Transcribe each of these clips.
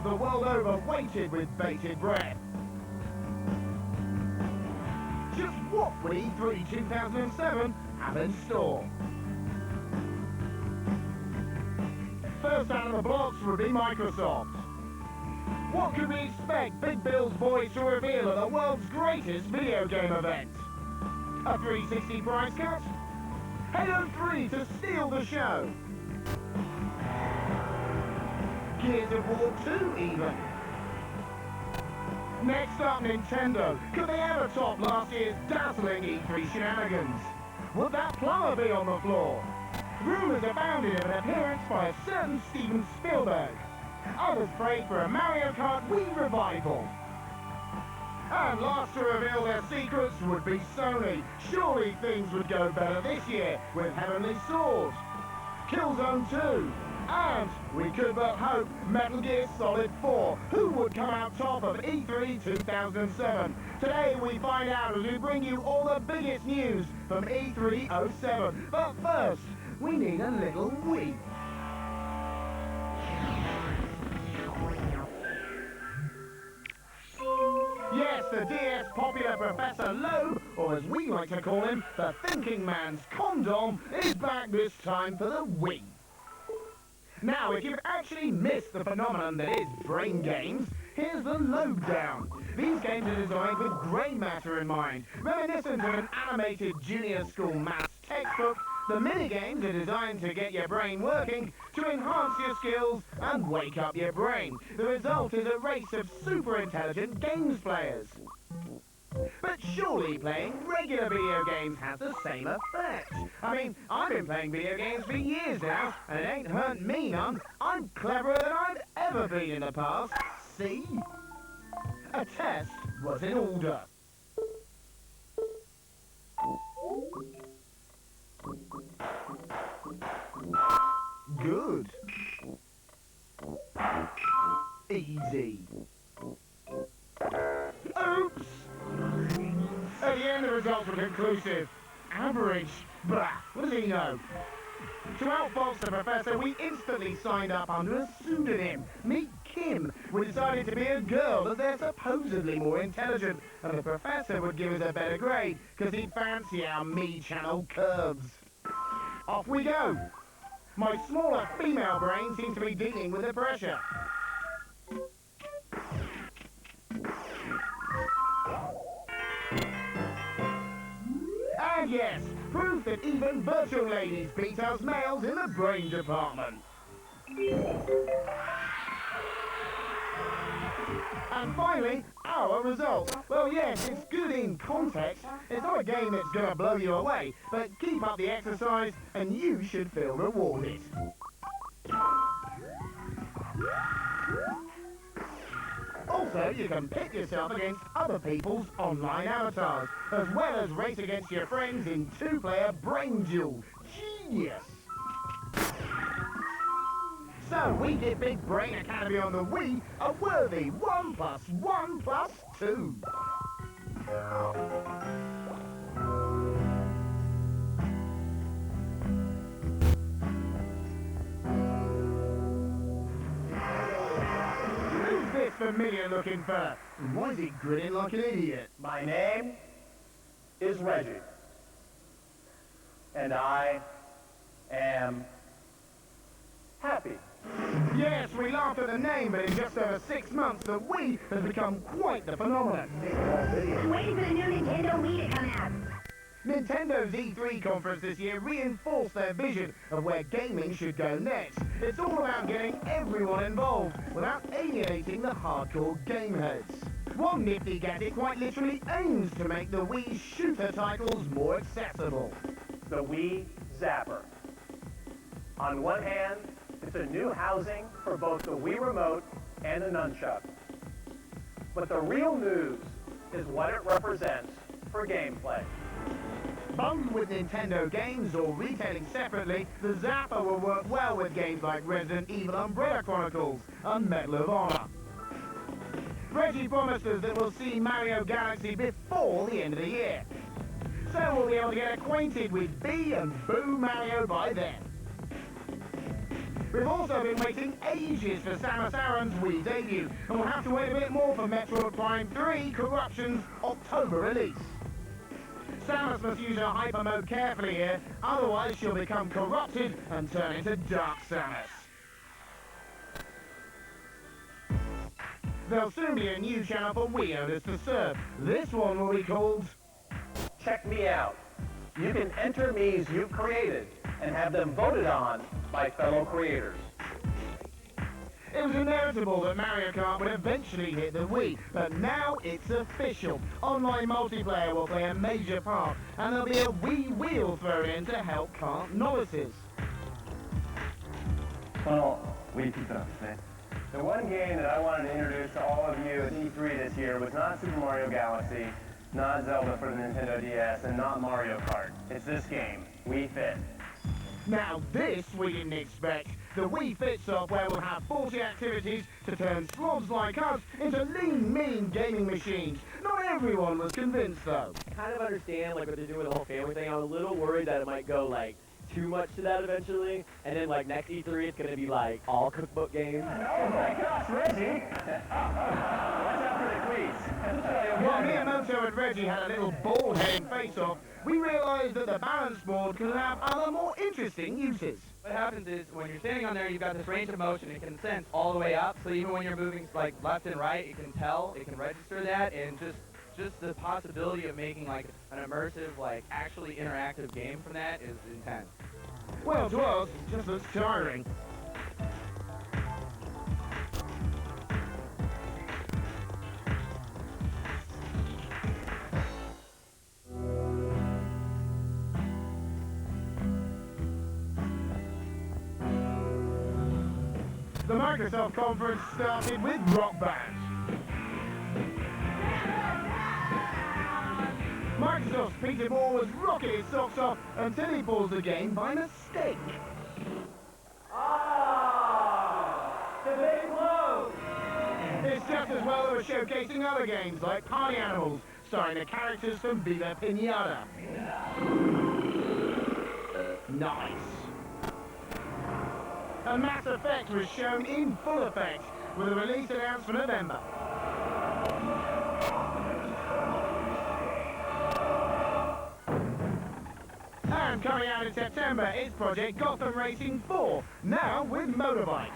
the world over waited with bated breath. Just what would E3 2007 have in store? First out of the blocks would be Microsoft. What could we expect Big Bill's voice to reveal at the world's greatest video game event? A 360 prize cut? Halo 3 to steal the show? Gears of War 2 even? Next up, Nintendo. Could they ever top last year's dazzling E3 shenanigans? Would that plumber be on the floor? Rumours abounded of an appearance by a certain Steven Spielberg. Others prayed for a Mario Kart Wii revival. And last to reveal their secrets would be Sony. Surely things would go better this year with Heavenly Sword, Killzone 2, and we could but hope Metal Gear Solid 4. Who would come out top of E3 2007? Today we find out as we bring you all the biggest news from E3 07. But first, we need a little weep. Yes, the DS popular Professor Loeb, or as we like to call him, the thinking man's condom, is back this time for the Wii. Now, if you've actually missed the phenomenon that is brain games, here's the lowdown. These games are designed with grey matter in mind, reminiscent of an animated junior school maths textbook. The minigames are designed to get your brain working, to enhance your skills and wake up your brain. The result is a race of super intelligent games players. But surely playing regular video games has the same effect. I mean, I've been playing video games for years now, and it ain't hurt me none. I'm cleverer than I've ever been in the past. See? A test was in order. Good. Easy. Oops! At the end, the results were conclusive. Average. Bah, what does he know? To outfox the professor, we instantly signed up under a pseudonym. Meet Kim. We decided to be a girl, as they're supposedly more intelligent, and the professor would give us a better grade, because he'd fancy our me-channel curves. Off we go. My smaller female brain seems to be dealing with the pressure. And yes, proof that even virtual ladies beat us males in the brain department. And finally, our results. Well, yes, it's good in context. It's not a game that's gonna blow you away, but keep up the exercise and you should feel rewarded. Also, you can pit yourself against other people's online avatars, as well as race against your friends in two-player brain duel. Genius! So, we give Big Brain Academy on the Wii a worthy 1 + 1 + 2. Who's this familiar-looking fella? And why is he grinning like an idiot? My name is Reggie, and I am happy. Yes, we laughed at the name, but in just over 6 months, the Wii has become quite the phenomenon. I'm waiting for the new Nintendo Wii to come out. Nintendo's E3 conference this year reinforced their vision of where gaming should go next. It's all about getting everyone involved without alienating the hardcore game heads. One nifty gadget quite literally aims to make the Wii's shooter titles more accessible. The Wii Zapper. On one hand, it's a new housing for both the Wii Remote and the Nunchuck. But the real news is what it represents for gameplay. Bundled with Nintendo games or retailing separately, the Zapper will work well with games like Resident Evil Umbrella Chronicles and Medal of Honor. Reggie promised us that we'll see Mario Galaxy before the end of the year. So we'll be able to get acquainted with B and Boo Mario by then. We've also been waiting ages for Samus Aran's Wii debut, and we'll have to wait a bit more for Metroid Prime 3 Corruption's October release. Samus must use her hyper mode carefully here, otherwise she'll become corrupted and turn into Dark Samus. There'll soon be a new channel for Wii owners to serve. This one will be called Check Me Out. You can enter Miis you've created and have them voted on by fellow creators. It was inevitable that Mario Kart would eventually hit the Wii, but now it's official. Online multiplayer will play a major part, and there'll be a Wii wheel thrown in to help kart novices. この Wii Fit なんですね。The one game that I wanted to introduce to all of you at E3 this year was not Super Mario Galaxy, not Zelda for the Nintendo DS, and not Mario Kart. It's this game, Wii Fit. Now this we didn't expect. The Wii Fit software will have 40 activities to turn slobs like us into lean, mean gaming machines. Not everyone was convinced though. I kind of understand like what they're doing with the whole family thing. I'm a little worried that it might go like too much to that eventually, and then like next E3 it's gonna be like all cookbook games. Oh my gosh, Reggie! Watch out for the quiz. While Miyamoto and Reggie had a little bald-heading face-off, we realized that the balance board could have other more interesting uses. What happens is when you're standing on there, you've got this range of motion. It can sense all the way up, so even when you're moving like left and right, it can tell, it can register that, and just the possibility of making like an immersive, like actually interactive game from that is intense. Well, to us, it just looks tiring. The Microsoft conference started with Rock Band. Microsoft's Peter Moore was rocking his socks off until he paused the game by mistake. The big blow! It's just as well they were showcasing other games like Party Animals, starring the characters from Viva Pinata. Nice. And Mass Effect was shown in full effect, with a release announced for November. And coming out in September is Project Gotham Racing 4, now with motorbikes.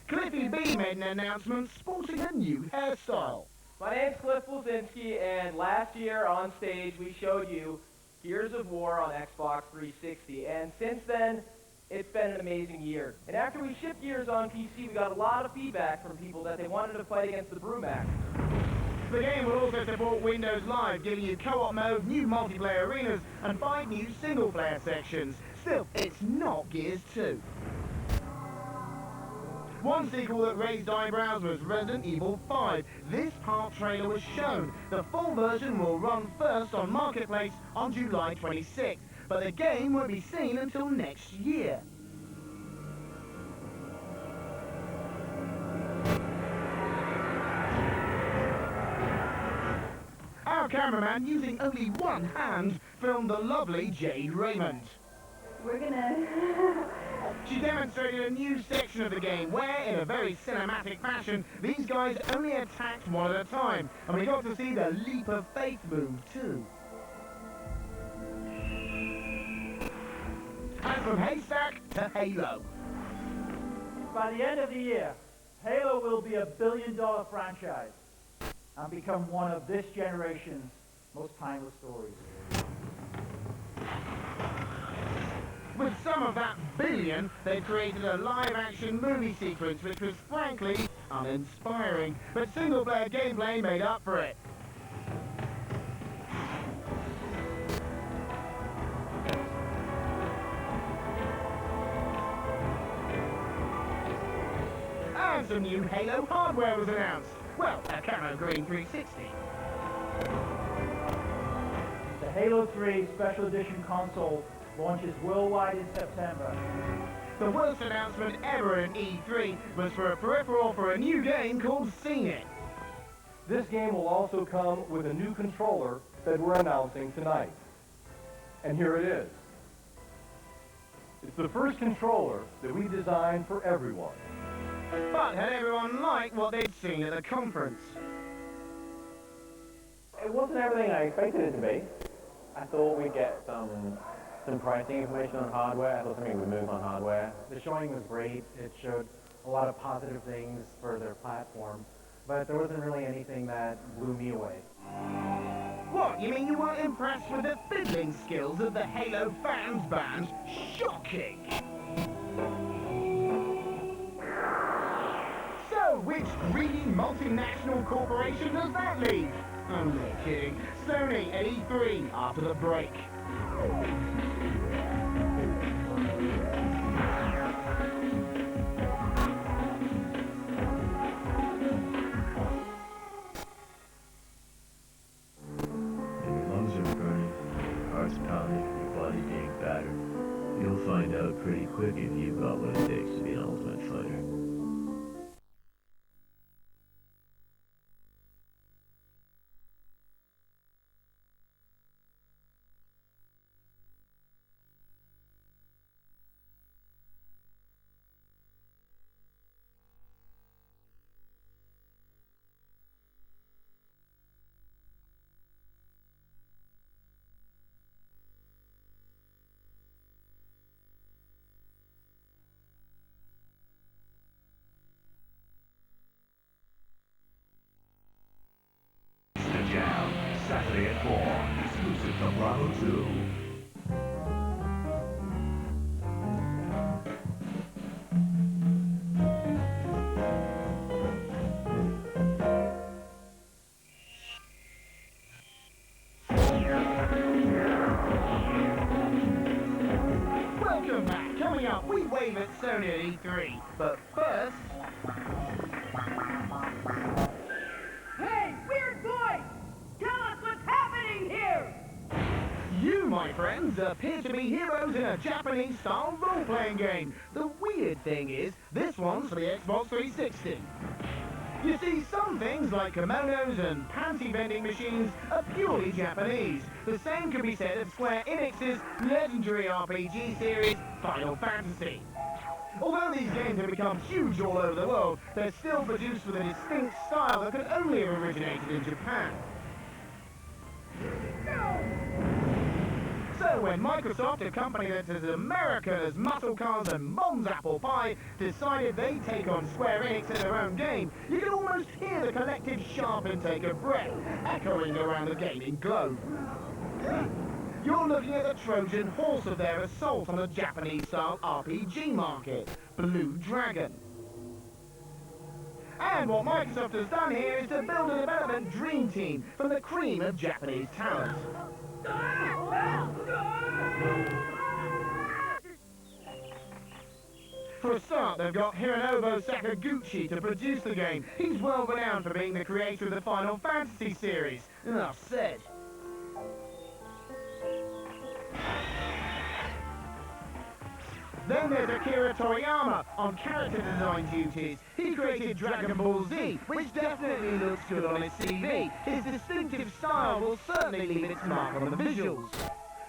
Cliffy B made an announcement sporting a new hairstyle. My name's Cliff Blazinski, and last year on stage we showed you Gears of War on Xbox 360, and since then it's been an amazing year. And after we shipped Gears on PC, we got a lot of feedback from people that they wanted to fight against the Brumac. The game will also support Windows Live, giving you co-op mode, new multiplayer arenas, and 5 new single-player sections. Still, it's not Gears 2. One sequel that raised eyebrows was Resident Evil 5. This part trailer was shown. The full version will run first on Marketplace on July 26th, but the game won't be seen until next year. Our cameraman, using only one hand, filmed the lovely Jade Raymond. We're gonna... She demonstrated a new section of the game where, in a very cinematic fashion, these guys only attacked one at a time, and we got to see the Leap of Faith move too. And from Haystack to Halo. By the end of the year, Halo will be a billion-dollar franchise and become one of this generation's most timeless stories. With some of that billion, they created a live-action movie sequence which was frankly uninspiring, but single-player gameplay made up for it. And some new Halo hardware was announced. Well, a Camo Green 360. The Halo 3 Special Edition console launches worldwide in September. The worst announcement ever in E3 was for a peripheral for a new game called Seen It. This game will also come with a new controller that we're announcing tonight. And here it is. It's the first controller that we designed for everyone. But had everyone liked what they'd seen at the conference? It wasn't everything I expected it to be. I thought we'd get some pricing information on hardware. I thought something would move on hardware. The showing was great. It showed a lot of positive things for their platform, but there wasn't really anything that blew me away. What, you mean you weren't impressed with the fiddling skills of the Halo fans band? Shocking! So, which greedy multinational corporation does that leave? Only kidding. Sony at E3 after the break. You'll find out pretty quick if you've got what it takes to be an ultimate fighter. Saturday at 4, exclusive from Bravo 2. Welcome back. Coming up, we wave at Sony at E3. But first... Hey, weird boy! Tell us what's happening here! You, my friends, appear to be heroes in a Japanese-style role-playing game. The weird thing is, this one's for the Xbox 360. You see, some things like kimonos and panty vending machines are purely Japanese. The same can be said of Square Enix's legendary RPG series, Final Fantasy. Although these games have become huge all over the world, they're still produced with a distinct style that could only have originated in Japan. So when Microsoft, a company that's as American as muscle cars and mom's apple pie, decided they'd take on Square Enix in their own game, you could almost hear the collective sharp intake of breath echoing around the gaming globe. You're looking at the Trojan horse of their assault on the Japanese-style RPG market, Blue Dragon. And what Microsoft has done here is to build a development dream team from the cream of Japanese talent. For a start, they've got Hironobu Sakaguchi to produce the game. He's well renowned for being the creator of the Final Fantasy series. Enough said. Then there's Akira Toriyama on character design duties. He created Dragon Ball Z, which definitely looks good on his CV. His distinctive style will certainly leave its mark on the visuals.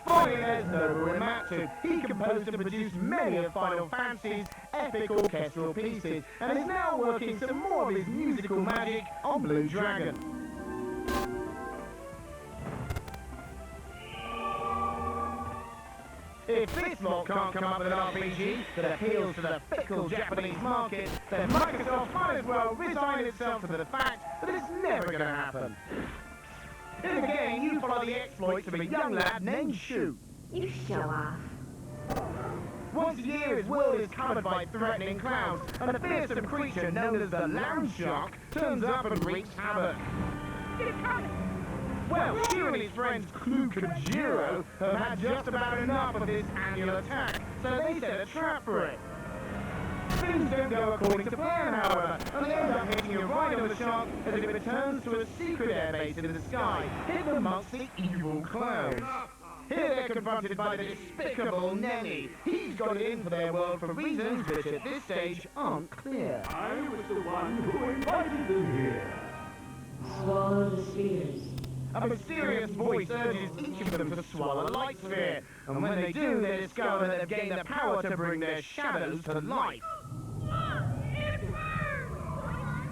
Finally, there's Nobuo Uematsu. He composed and produced many of Final Fantasy's epic orchestral pieces, and is now working some more of his musical magic on Blue Dragon. If this lot can't come up with an RPG that appeals to the fickle Japanese market, then Microsoft might as well resign itself to the fact that it's never going to happen. In the game, you follow the exploits of a young lad named Shu. You show off. Once a year, his world is covered by threatening clouds, and a fearsome creature known as the Land Shark turns up and wreaks havoc. Get coming! Well, Shu and his friends Cluke and Jiro have had just about enough of this annual attack, so they set a trap for it. Things don't go according to plan, however, and they end up hitting a ride of the shark as it returns to a secret airbase in the sky, hidden amongst the evil clouds. Here they're confronted by the despicable Nenny. He's got it in for their world for reasons which at this stage aren't clear. I was the one who invited them here. Swallow the spheres. a mysterious voice urges each of them to swallow a light sphere. And when they do, they discover that they've gained the power to bring their shadows to life.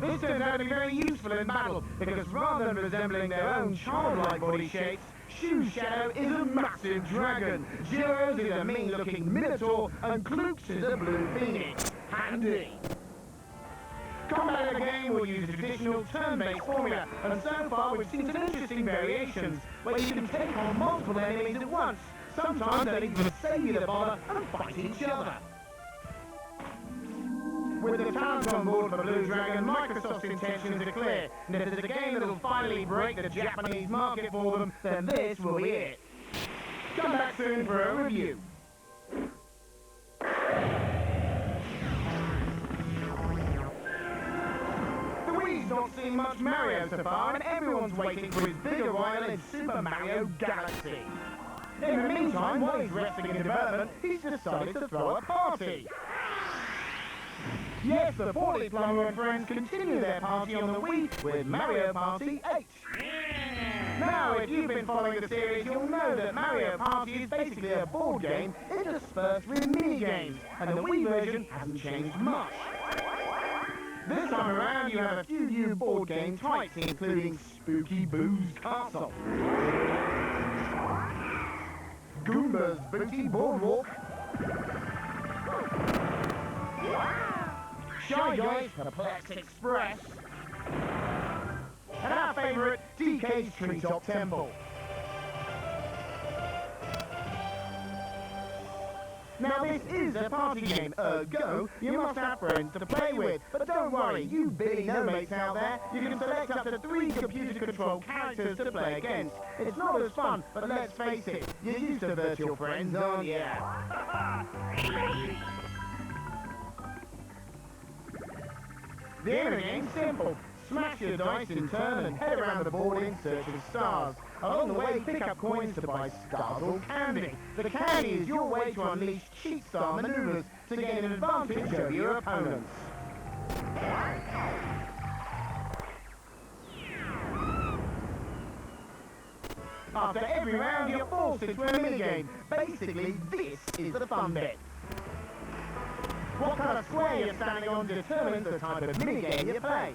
This turns out to be very useful in battle, because rather than resembling their own childlike body shapes, Shu's shadow is a massive dragon, Jiro's is a mean-looking minotaur, and Kluk's is a blue phoenix. Handy! Combat in the game will use a traditional turn-based formula, and so far we've seen some interesting variations, where you can take on multiple enemies at once. Sometimes they'll even save you the bother and fight each other. With the talent on board for Blue Dragon, Microsoft's intentions are clear, and if there's a game that'll finally break the Japanese market for them, then this will be it. Come back soon for a review. The Wii's not seen much Mario so far, and everyone's waiting for his big arrival in Super Mario Galaxy. In the meantime, while he's resting in development, he's decided to throw a party. Yes, the Portly Plumber and friends continue their party on the Wii with Mario Party 8. Now, if you've been following the series, you'll know that Mario Party is basically a board game interspersed with mini-games, and the Wii version hasn't changed much. This time around, you have a few new board game types, including Spooky Boo's Castle, Goomba's Booty Boardwalk, Shy Guy's Perplex Express, and our favourite, DK's Treetop Temple. Now this is a party game, ergo, you must have friends to play with. But don't worry, you Billy No-Mates out there, you can select up to 3 computer-controlled characters to play against. It's not as fun, but let's face it, you're used to virtual friends, aren't you? The aim of the game's simple. Smash your dice in turn and head around the board in search of stars. Along the way, pick up coins to buy stars or candy. The candy is your way to unleash cheat star maneuvers to gain an advantage over your opponents. After every round, you're forced into a minigame. Basically, this is the fun bit. What kind of square you're standing on determines the type of minigame you play.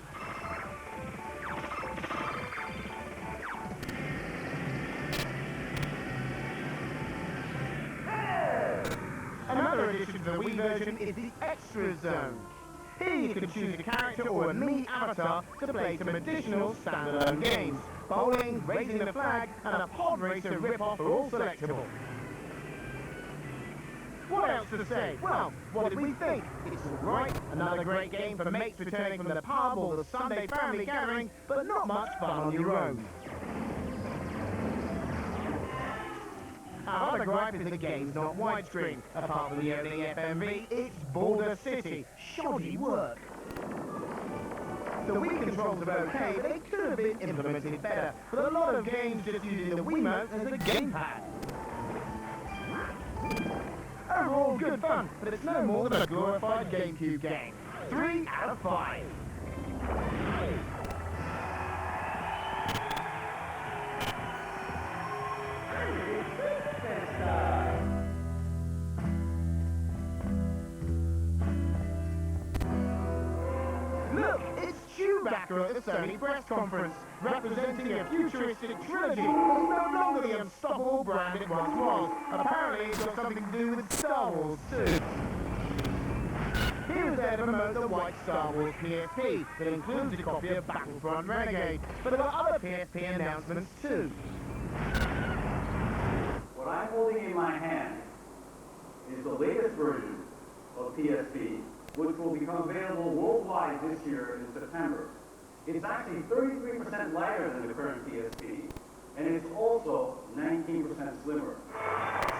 Another addition to the Wii version is the Extra Zone. Here you can choose a character or a mini avatar to play some additional standalone games. Bowling, raising the flag, and a pod racer rip-off are all selectable. What else to say? Well, what did we think? It's alright, another great game for mates returning from the pub or the Sunday family gathering, but not much fun on your own. Our other gripe is the game's not widescreen. Apart from the opening FMV, it's Boulder City. Shoddy work. The Wii controls are okay, but they could have been implemented better, with a lot of games just using the Wiimote as a gamepad. Overall, good fun, but it's no more than a glorified GameCube game. 3 out of 5. Look, it's Chewbacca at the Sony press conference, representing a futuristic trilogy. It's no longer the unstoppable brand it once was. Apparently, it's got something to do with Star Wars too. He was there to promote the white Star Wars PSP that includes a copy of Battlefront Renegade, but there were other PSP announcements too. What I'm holding in my hand is the latest version of PSP, which will become available worldwide this year in September. It's actually 33% lighter than the current PSP, and it's also 19% slimmer.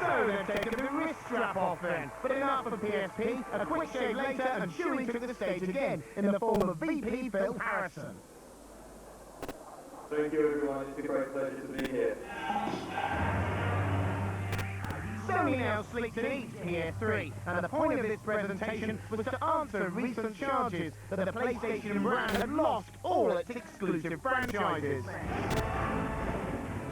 So they're taking the wrist strap off then. But enough of PSP, a quick shave later and Chewie took the stage again in the form of VP Phil Harrison. Thank you everyone, it's a great pleasure to be here. Sony now sleeked an each PS3, and the point of this presentation was to answer recent charges that the PlayStation brand had lost all its exclusive franchises.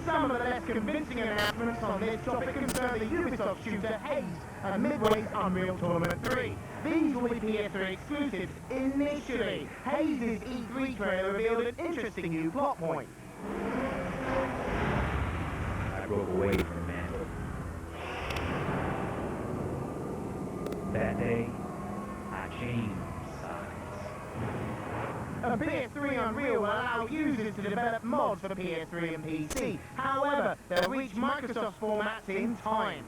Some of the less convincing announcements on this topic concern the Ubisoft shooter Haze and Midway's Unreal Tournament 3. These will be PS3 exclusives initially. Haze's E3 trailer revealed an interesting new plot point. I broke away from Mantle. That day, I changed sides. A PS3 Unreal will allow users to develop mods for PS3 and PC. However, they'll reach Microsoft's formats in time.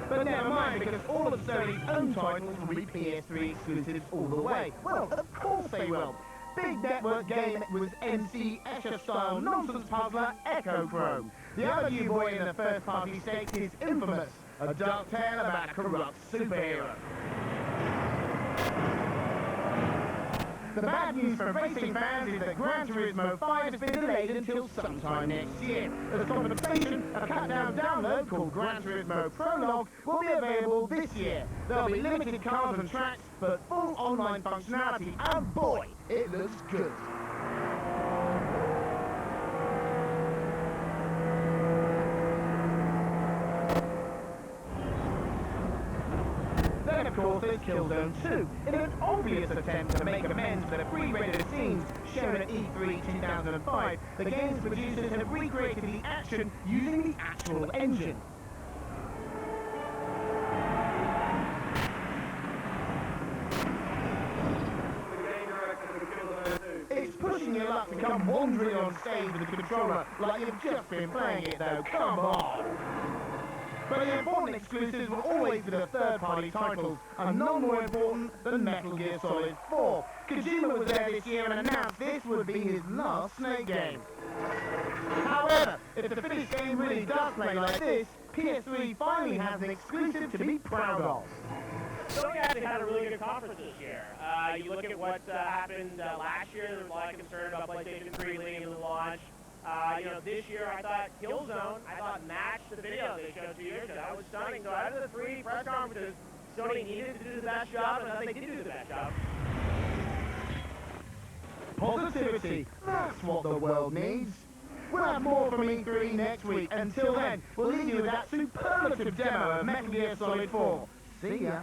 But never mind, because all of Sony's own titles will be PS3 exclusives all the way. Well, of course they will. Big network game was MC Escher-style nonsense puzzler Echo Chrome. The other new boy in the first-party stakes is Infamous, a dark tale about a corrupt superhero. The bad news for racing fans is that Gran Turismo 5 has been delayed until sometime next year. As compensation, a cut-down download called Gran Turismo Prologue will be available this year. There'll be limited cars and tracks, but full online functionality, and boy, it looks good. Then, of course, there's Killzone 2, in an obvious attempt to make amends for the pre-rendered scenes shown at E3 2005. The game's producers have recreated the action using the actual engine. It's pushing your luck to come wandering on stage with a controller like you've just been playing it, though. Come on! But the important exclusives will always be the third-party titles, and none more important than Metal Gear Solid 4. Kojima was there this year and announced this would be his last Snake game. However, if the finished game really does play like this, PS3 finally has an exclusive to be proud of. Sony actually had a really good conference this year. You look at what happened last year, there was a lot of concern about PlayStation 3 leading into the launch. This year I thought Killzone, matched the video they showed 2 years ago. That was stunning. So out of the 3 press conferences, Sony needed to do the best job, and I think they did do the best job. Positivity, that's what the world needs. We'll have more from E3 next week. Until then, we'll leave you with that superlative demo of Metal Gear Solid 4. See ya.